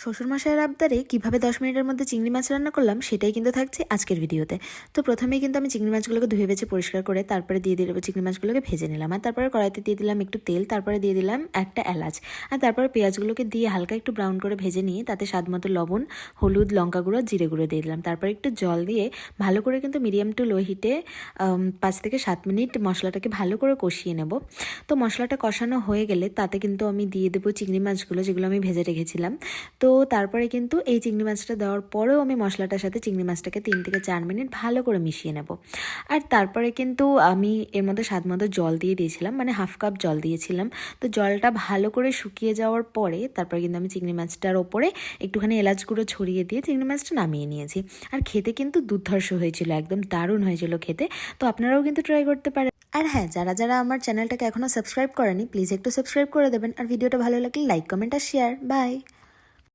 শ্বশুরমশাইয়ের আবদারে কীভাবে 10 মিনিটের মধ্যে চিংড়ি মাছ রান্না করলাম সেটাই কিন্তু থাকছে আজকের ভিডিওতে। তো প্রথমেই কিন্তু আমি চিংড়ি মাছগুলোকে ধুয়ে বেছে পরিষ্কার করে তারপরে দিয়ে দিলাম চিংড়ি মাছগুলোকে ভেজে নিলাম, আর তারপরে কড়াইতে দিয়ে দিলাম একটু তেল, তারপরে দিয়ে দিলাম একটা এলাচ, আর তারপরে পেঁয়াজগুলোকে দিয়ে হালকা একটু ব্রাউন করে ভেজে নিয়ে তাতে স্বাদ মতো লবণ, হলুদ, লঙ্কা গুঁড়ো, জিরে গুঁড়ো দিয়ে দিলাম। তারপরে একটু জল দিয়ে ভালো করে কিন্তু মিডিয়াম টু লো হিটে 5 থেকে 7 মিনিট মশলাটাকে ভালো করে কষিয়ে নেব। তো মশলাটা কষানো হয়ে গেলে তাতে কিন্তু আমি দিয়ে দেবো চিংড়ি মাছগুলো, যেগুলো আমি ভেজে রেখেছিলাম। তো তারপরে কিন্তু এই চিংড়ি মাছটা দেওয়ার পরেও আমি মশলাটার সাথে চিংড়ি মাছটাকে 3 থেকে 4 মিনিট ভালো করে মিশিয়ে নেব। আর তারপরে কিন্তু আমি এর মধ্যে স্বাদ মতো জল দিয়ে দিয়েছিলাম, মানে হাফ কাপ জল দিয়েছিলাম। তো জলটা ভালো করে শুকিয়ে যাওয়ার পরে তারপরে কিন্তু আমি চিংড়ি মাছটার ওপরে একটুখানি এলাচ গুঁড়ো ছড়িয়ে দিয়ে চিংড়ি মাছটা নামিয়ে নিয়েছি। আর খেতে কিন্তু দুর্ধর্ষ হয়েছিল, একদম দারুণ হয়েছিল খেতে। তো আপনারাও কিন্তু ট্রাই করতে পারেন। আর হ্যাঁ, যারা যারা আমার চ্যানেলটাকে এখনও সাবস্ক্রাইব করেনি প্লিজ একটু সাবস্ক্রাইব করে দেবেন, আর ভিডিওটা ভালো লাগলে লাইক, কমেন্ট আর শেয়ার। বাই।